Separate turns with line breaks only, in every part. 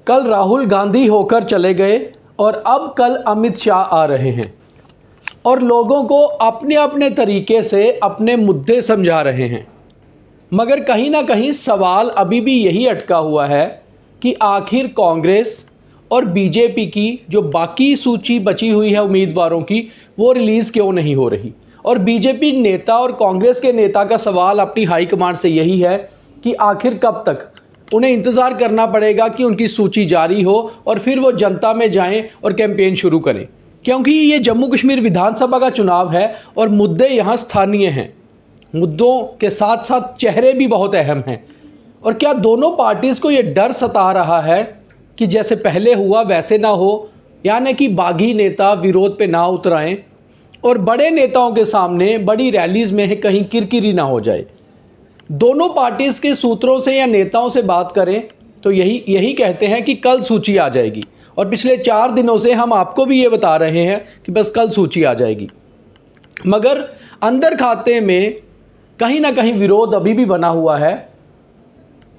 कल राहुल गांधी होकर चले गए और अब कल अमित शाह आ रहे हैं और लोगों को अपने अपने तरीके से अपने मुद्दे समझा रहे हैं। मगर कहीं ना कहीं सवाल अभी भी यही अटका हुआ है कि आखिर कांग्रेस और बीजेपी की जो बाकी सूची बची हुई है उम्मीदवारों की, वो रिलीज़ क्यों नहीं हो रही। और बीजेपी नेता और कांग्रेस के नेता का सवाल अपनी हाईकमांड से यही है कि आखिर कब तक उन्हें इंतज़ार करना पड़ेगा कि उनकी सूची जारी हो और फिर वो जनता में जाएं और कैंपेन शुरू करें, क्योंकि ये जम्मू कश्मीर विधानसभा का चुनाव है और मुद्दे यहाँ स्थानीय हैं। मुद्दों के साथ साथ चेहरे भी बहुत अहम हैं। और क्या दोनों पार्टीज़ को ये डर सता रहा है कि जैसे पहले हुआ वैसे ना हो, यानी कि बागी नेता विरोध पे ना उतर आएं और बड़े नेताओं के सामने बड़ी रैलीज़ में कहीं किरकिरी ना हो जाए। दोनों पार्टीज़ के सूत्रों से या नेताओं से बात करें तो यही कहते हैं कि कल सूची आ जाएगी, और पिछले 4 दिनों से हम आपको भी ये बता रहे हैं कि बस कल सूची आ जाएगी। मगर अंदर खाते में कहीं ना कहीं विरोध अभी भी बना हुआ है।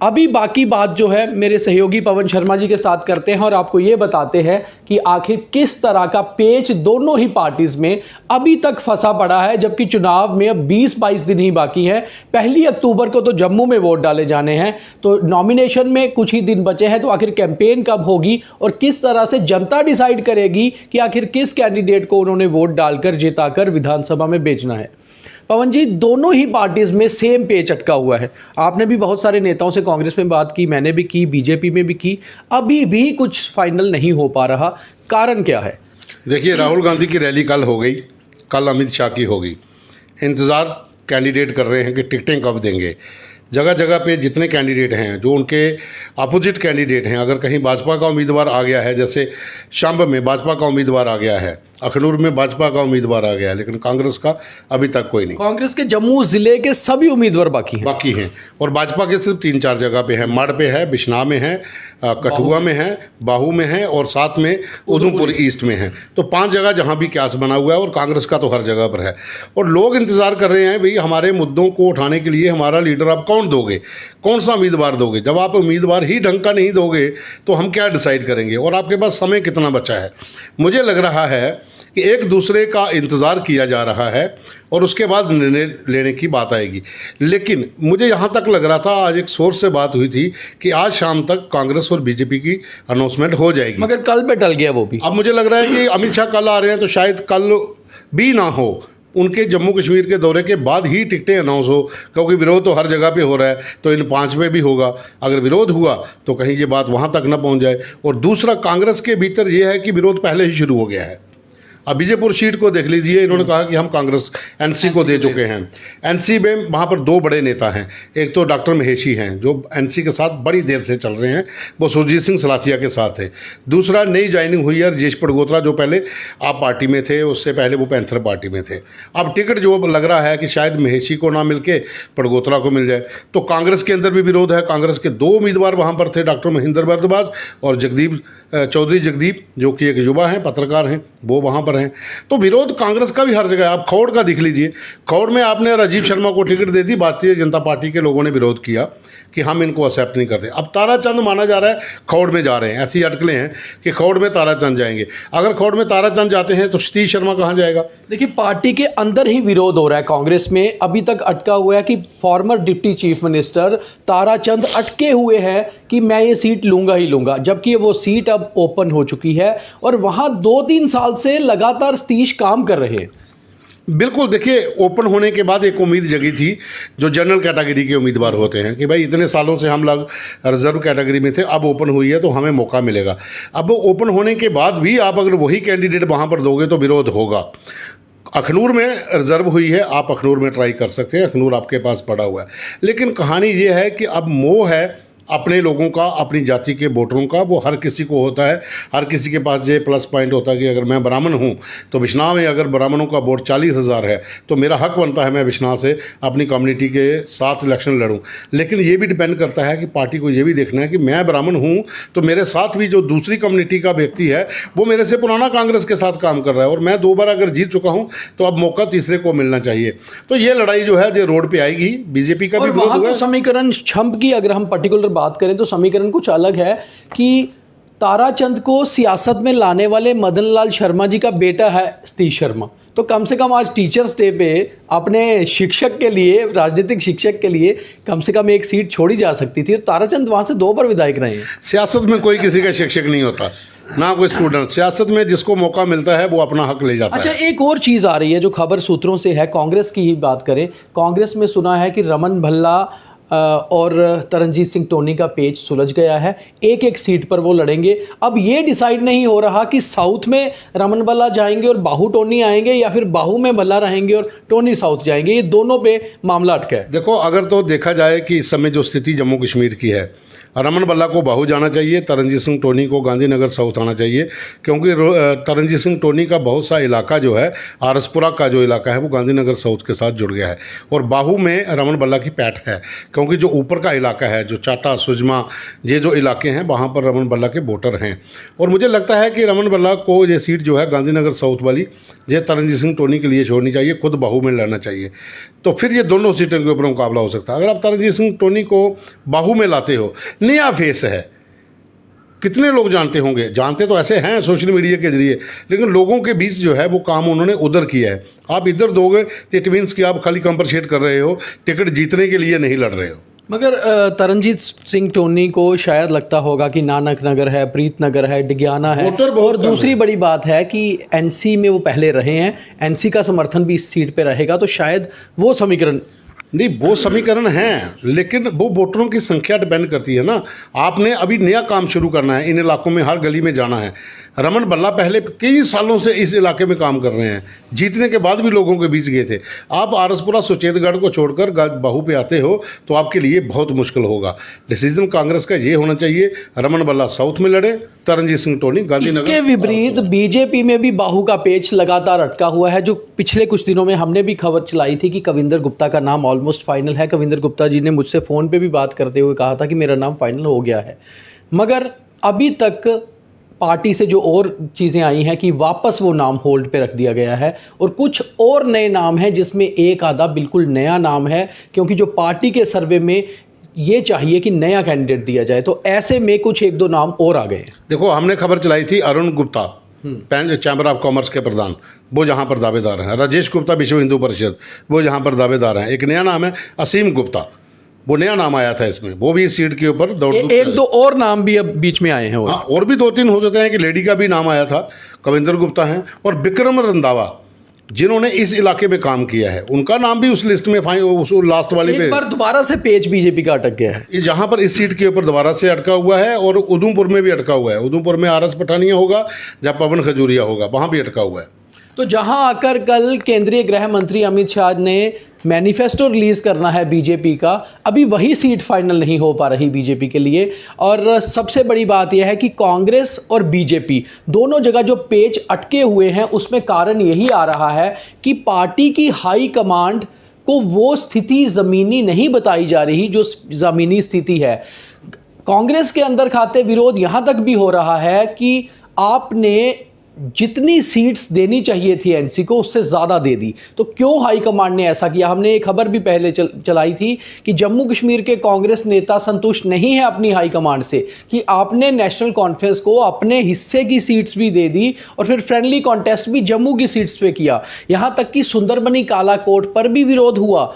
अभी बाकी बात जो है मेरे सहयोगी पवन शर्मा जी के साथ करते हैं और आपको ये बताते हैं कि आखिर किस तरह का पेच दोनों ही पार्टीज में अभी तक फंसा पड़ा है, जबकि चुनाव में अब 20-22 दिन ही बाकी हैं। 1 अक्टूबर को तो जम्मू में वोट डाले जाने हैं, तो नॉमिनेशन में कुछ ही दिन बचे हैं। तो आखिर कैंपेन कब होगी और किस तरह से जनता डिसाइड करेगी कि आखिर किस कैंडिडेट को उन्होंने वोट डालकर जिताकर विधानसभा में भेजना है। पवन जी, दोनों ही पार्टीज में सेम पेच अटका हुआ है। आपने भी बहुत सारे नेताओं से कांग्रेस में बात की, मैंने भी की, बीजेपी में भी की, अभी भी कुछ फाइनल नहीं हो पा रहा। कारण क्या है?
देखिए, राहुल गांधी की रैली कल हो गई, कल अमित शाह की होगी। इंतज़ार कैंडिडेट कर रहे हैं कि टिकटें कब देंगे। जगह जगह पे जितने कैंडिडेट हैं, जो उनके अपोजिट कैंडिडेट हैं, अगर कहीं भाजपा का उम्मीदवार आ गया है, जैसे शांब में भाजपा का उम्मीदवार आ गया है, अखनूर में भाजपा का उम्मीदवार आ गया है, लेकिन कांग्रेस का अभी तक कोई नहीं।
कांग्रेस के जम्मू जिले के सभी उम्मीदवार बाकी हैं
और भाजपा के सिर्फ 3-4 जगह पे है। मढ़ पे है, बिश्नाह में है, कठुआ में है, बाहू में है और साथ में उधमपुर ईस्ट में है। तो 5 जगह जहाँ भी क्यास बना हुआ है, और कांग्रेस का तो हर जगह पर है। और लोग इंतज़ार कर रहे हैं, भाई हमारे मुद्दों को उठाने के लिए हमारा लीडर आप कौन दोगे, कौन सा उम्मीदवार दोगे। जब आप उम्मीदवार ही ढंग का नहीं दोगे तो हम क्या डिसाइड करेंगे, और आपके पास समय कितना बचा है। मुझे लग रहा है कि एक दूसरे का इंतज़ार किया जा रहा है और उसके बाद निर्णय लेने की बात आएगी। लेकिन मुझे यहाँ तक लग रहा था, आज एक सोर्स से बात हुई थी कि आज शाम तक कांग्रेस और बीजेपी की अनाउंसमेंट हो जाएगी,
मगर कल पे टल गया वो भी।
अब मुझे लग रहा है कि अमित शाह कल आ रहे हैं, तो शायद कल भी ना हो, उनके जम्मू कश्मीर के दौरे के बाद ही टिकटें अनाउंस हो, क्योंकि विरोध तो हर जगह पे हो रहा है, तो इन 5 में भी होगा। अगर विरोध हुआ तो कहीं ये बात वहाँ तक ना पहुँच जाए। और दूसरा, कांग्रेस के भीतर ये है कि विरोध पहले ही शुरू हो गया है। अब बीजेपुर सीट को देख लीजिए, इन्होंने कहा कि हम कांग्रेस एनसी को दे चुके हैं। एनसी में वहाँ पर 2 बड़े नेता हैं। एक तो डॉक्टर महेशी हैं, जो एनसी के साथ बड़ी देर से चल रहे हैं, वो सुरजीत सिंह सलाथिया के साथ है। दूसरा, नई ज्वाइनिंग हुई है राजेश पड़गोत्रा, जो पहले आप पार्टी में थे, उससे पहले वो पैंथर पार्टी में थे। अब टिकट जो लग रहा है कि शायद महेशी को ना मिलके पड़गोत्रा को मिल जाए। तो कांग्रेस के अंदर भी विरोध है। कांग्रेस के 2 उम्मीदवार वहाँ पर थे, डॉक्टर महेंद्र भारद्वाज और चौधरी जगदीप, जो कि एक युवा हैं, पत्रकार हैं, वो वहाँ पर हैं। तो विरोध कांग्रेस का भी हर जगह। आप खौड़ का देख लीजिए, खौड़ में आपने राजीव शर्मा को टिकट दे दी, भारतीय जनता पार्टी के लोगों ने विरोध किया कि हम इनको एक्सेप्ट नहीं करते। अब ताराचंद माना जा रहा है खौड़ में जा रहे हैं, ऐसी अटकलें हैं कि खौड़ में ताराचंद जाएंगे। अगर खौड़ में ताराचंद जाते हैं तो सतीश शर्मा कहाँ जाएगा?
देखिए, पार्टी के अंदर ही विरोध हो रहा है। कांग्रेस में अभी तक अटका हुआ है कि farmer deputy chief minister Tarachand अटके हुए हैं कि मैं ये सीट लूंगा ही लूंगा, जबकि वो सीट अब ओपन हो चुकी है और वहां 2-3 साल से लगातार सतीश काम कर रहे हैं।
बिल्कुल, देखिए, ओपन होने के बाद एक उम्मीद जगी थी, जो जनरल कैटेगरी के उम्मीदवार होते हैं, कि भाई इतने सालों से हम लोग रिजर्व कैटेगरी में थे, अब ओपन हुई है तो हमें मौका मिलेगा। अब वो ओपन होने के बाद भी आप अगर वही कैंडिडेट वहाँ पर दोगे तो विरोध होगा। अखनूर में रिजर्व हुई है, आप अखनूर में ट्राई कर सकते हैं, अखनूर आपके पास पड़ा हुआ है। लेकिन कहानी ये है कि अब मोह है अपने लोगों का, अपनी जाति के वोटरों का, वो हर किसी को होता है। हर किसी के पास ये प्लस पॉइंट होता है कि अगर मैं ब्राह्मण हूँ तो बिश्नाह में अगर ब्राह्मणों का वोट 40,000 है तो मेरा हक बनता है मैं बिश्नाह से अपनी कम्युनिटी के साथ इलेक्शन लड़ूँ। लेकिन ये भी डिपेंड करता है कि पार्टी को ये भी देखना है कि मैं ब्राह्मण हूँ तो मेरे साथ भी जो दूसरी कम्युनिटी का व्यक्ति है वो मेरे से पुराना कांग्रेस के साथ काम कर रहा है, और मैं 2 बार अगर जीत चुका हूँ तो अब मौका तीसरे को मिलना चाहिए। तो ये लड़ाई जो है जो रोड पर आएगी, बीजेपी का भी विरोध हुआ है।
समीकरण छंप की अगर हम पर्टिकुलर बात करें तो समीकरण कुछ अलग है कि ताराचंद को सियासत में लाने वाले मदन लाल शर्मा जी का बेटा है सतीश शर्मा, तो कम से कम आज टीचर्स डे पे अपने शिक्षक के लिए, राजनीतिक शिक्षक के लिए कम से कम एक सीट छोड़ी जा सकती थी। ताराचंद वहाँ से 2 बार विधायक रहे हैं।
सियासत में कोई किसी का शिक्षक नहीं होता, ना कोई स्टूडेंट। सियासत में जिसको मौका मिलता है वो अपना हक ले जाता है।
अच्छा, एक और चीज़ आ रही है जो खबर सूत्रों से है, कांग्रेस की ही बात करें। कांग्रेस में सुना है कि रमन भल्ला और तरनजीत सिंह टोनी का पेच सुलझ गया है, एक एक सीट पर वो लड़ेंगे। अब ये डिसाइड नहीं हो रहा कि साउथ में रमन भल्ला जाएंगे और बाहू टोनी आएंगे, या फिर बाहू में भल्ला रहेंगे और टोनी साउथ जाएंगे। ये दोनों पे मामला अटका है।
देखो, अगर तो देखा जाए कि इस समय जो स्थिति जम्मू कश्मीर की है, रमन भल्ला को बाहू जाना चाहिए, तरनजीत सिंह टोनी को गांधीनगर साउथ आना चाहिए, क्योंकि तरनजीत सिंह टोनी का बहुत सा इलाका जो है, आरसपुरा का जो इलाका है वो गांधीनगर साउथ के साथ जुड़ गया है। और बाहू में रमन भल्ला की पैठ है, क्योंकि जो ऊपर का इलाका है, जो चाटा, सुजमा, ये जो इलाके हैं, वहाँ पर रमन भल्ला के वोटर हैं। और मुझे लगता है कि रमन भल्ला को ये सीट जो है गांधीनगर साउथ वाली, ये तरनजीत सिंह टोनी के लिए छोड़नी चाहिए, खुद बाहू में लड़ना चाहिए। तो फिर ये दोनों सीटों के ऊपर मुकाबला हो सकता है। अगर आप तरनजीत सिंह टोनी को बाहू में लाते हो, नया फेस है, कितने लोग जानते होंगे, जानते तो ऐसे हैं सोशल मीडिया के जरिए, लेकिन लोगों के बीच जो है वो काम उन्होंने उधर किया है। आप इधर दोगे तो इट मीन्स कि आप खाली कंपनसेट कर रहे हो, टिकट जीतने के लिए नहीं लड़ रहे हो।
मगर तरनजीत सिंह टोनी को शायद लगता होगा कि नानक नगर है, प्रीत नगर है, डिग्याना है, और दूसरी बड़ी बात है कि एनसी में वो पहले रहे हैं, एनसी का समर्थन भी इस सीट पे रहेगा, तो शायद वो समीकरण
नहीं, वो समीकरण हैं, लेकिन वो वोटरों की संख्या डिपेंड करती है ना। आपने अभी नया काम शुरू करना है, इन इलाकों में हर गली में जाना है। रमन भल्ला पहले कई सालों से इस इलाके में काम कर रहे हैं, जीतने के बाद भी लोगों के बीच गए थे। आप आरसपुरा सुचेतगढ़ को छोड़कर बाहू पे आते हो तो आपके लिए बहुत मुश्किल होगा। डिसीजन कांग्रेस का ये होना चाहिए, रमन भल्ला साउथ में लड़े, तरनजीत सिंह टोनी गांधीनगर।
इसके विपरीत बीजेपी में भी बाहू का पेच लगातार अटका हुआ है। जो पिछले कुछ दिनों में हमने भी खबर चलाई थी कि कविंदर गुप्ता का नाम ऑलमोस्ट फाइनल है। कविंदर गुप्ता जी ने मुझसे फ़ोन पे भी बात करते हुए कहा था कि मेरा नाम फाइनल हो गया है, मगर अभी तक पार्टी से जो और चीज़ें आई हैं कि वापस वो नाम होल्ड पे रख दिया गया है, और कुछ और नए नाम हैं जिसमें एक आधा बिल्कुल नया नाम है, क्योंकि जो पार्टी के सर्वे में ये चाहिए कि नया कैंडिडेट दिया जाए, तो ऐसे में कुछ 1-2 नाम और आ गए हैं।
देखो, हमने खबर चलाई थी Arun Gupta, chamber of commerce के प्रधान, वो जहाँ पर दावेदार हैं। राजेश गुप्ता, विश्व हिंदू परिषद, वो जहाँ पर दावेदार हैं। एक नया नाम है असीम गुप्ता, वो नया नाम आया था इसमें, वो भी इस सीट के ऊपर दौड़।
1-2 और नाम भी अब बीच में आए हैं।
हाँ, और भी 2-3 हो सकते हैं कि लेडी का भी नाम आया था, कविंदर गुप्ता हैं, और विक्रम रंधावा, जिन्होंने इस इलाके में काम किया है, उनका नाम भी उस लिस्ट में उस लास्ट वाले पे।
एक बार दोबारा से पेज बीजेपी का अटक गया है,
जहाँ पर इस सीट के ऊपर दोबारा से अटका हुआ है, और उधमपुर में भी अटका हुआ है। उधमपुर में आरएस पठानिया होगा, जहाँ पवन खजूरिया होगा, वहाँ भी अटका हुआ है।
तो जहां आकर कल केंद्रीय गृह मंत्री अमित शाह ने मैनिफेस्टो रिलीज करना है बीजेपी का, अभी वही सीट फाइनल नहीं हो पा रही बीजेपी के लिए। और सबसे बड़ी बात यह है कि कांग्रेस और बीजेपी दोनों जगह जो पेच अटके हुए हैं, उसमें कारण यही आ रहा है कि पार्टी की हाई कमांड को वो स्थिति ज़मीनी नहीं बताई जा रही जो ज़मीनी स्थिति है। कांग्रेस के अंदर खाते विरोध यहाँ तक भी हो रहा है कि आपने जितनी सीट्स देनी चाहिए थी एनसी को, उससे ज़्यादा दे दी, तो क्यों हाई कमांड ने ऐसा किया। हमने एक खबर भी पहले चलाई थी कि जम्मू कश्मीर के कांग्रेस नेता संतुष्ट नहीं है अपनी हाई कमांड से कि आपने नेशनल कॉन्फ्रेंस को अपने हिस्से की सीट्स भी दे दी और फिर फ्रेंडली कॉन्टेस्ट भी जम्मू की सीट्स पे किया। यहाँ तक कि सुंदरबनी कालाकोट पर भी विरोध हुआ।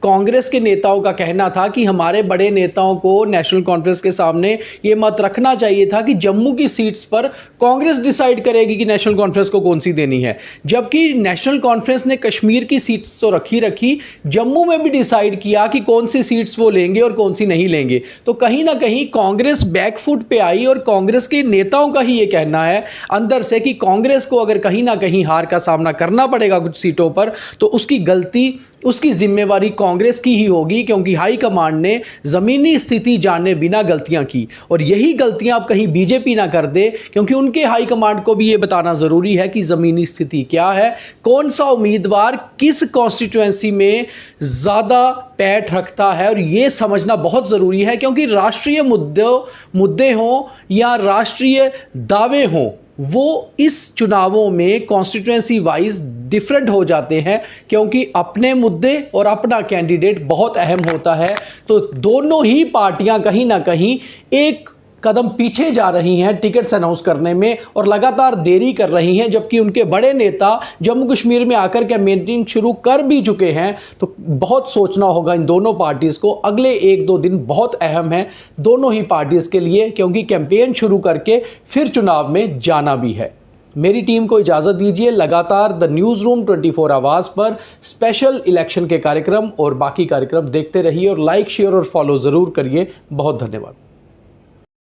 कांग्रेस के नेताओं का कहना था कि हमारे बड़े नेताओं को नेशनल कॉन्फ्रेंस के सामने ये मत रखना चाहिए था कि जम्मू की सीट्स पर कांग्रेस डिसाइड करेगी कि नेशनल कॉन्फ्रेंस को कौन सी देनी है, जबकि नेशनल कॉन्फ्रेंस ने कश्मीर की सीट्स तो रखी, जम्मू में भी डिसाइड किया कि कौन सी सीट्स वो लेंगे और कौन सी नहीं लेंगे। तो कहीं ना कहीं कांग्रेस बैकफुट पे आई, और कांग्रेस के नेताओं का ही ये कहना है अंदर से कि कांग्रेस को अगर कहीं ना कहीं हार का सामना करना पड़ेगा कुछ सीटों पर, तो उसकी गलती, उसकी जिम्मेवारी कांग्रेस की ही होगी, क्योंकि हाई कमांड ने ज़मीनी स्थिति जाने बिना गलतियां की, और यही गलतियां अब कहीं बीजेपी ना कर दे, क्योंकि उनके हाई कमांड को भी ये बताना ज़रूरी है कि ज़मीनी स्थिति क्या है, कौन सा उम्मीदवार किस कॉन्स्टिट्यूएंसी में ज़्यादा पैठ रखता है, और ये समझना बहुत ज़रूरी है, क्योंकि राष्ट्रीय मुद्दे हों या राष्ट्रीय दावे हों, वो इस चुनावों में कॉन्स्टिट्यूएंसी वाइज डिफरेंट हो जाते हैं, क्योंकि अपने मुद्दे और अपना कैंडिडेट बहुत अहम होता है। तो दोनों ही पार्टियां कहीं ना कहीं एक कदम पीछे जा रही हैं टिकट्स अनाउंस करने में और लगातार देरी कर रही हैं, जबकि उनके बड़े नेता जम्मू कश्मीर में आकर कैंपेनिंग शुरू कर भी चुके हैं। तो बहुत सोचना होगा इन दोनों पार्टीज़ को। अगले 1-2 दिन बहुत अहम है दोनों ही पार्टीज़ के लिए, क्योंकि कैंपेन शुरू करके फिर चुनाव में जाना भी है। मेरी टीम को इजाज़त दीजिए। लगातार द न्यूज़ रूम 24 आवाज़ पर स्पेशल इलेक्शन के कार्यक्रम और बाकी कार्यक्रम देखते रहिए और लाइक, शेयर और फॉलो ज़रूर करिए। बहुत धन्यवाद।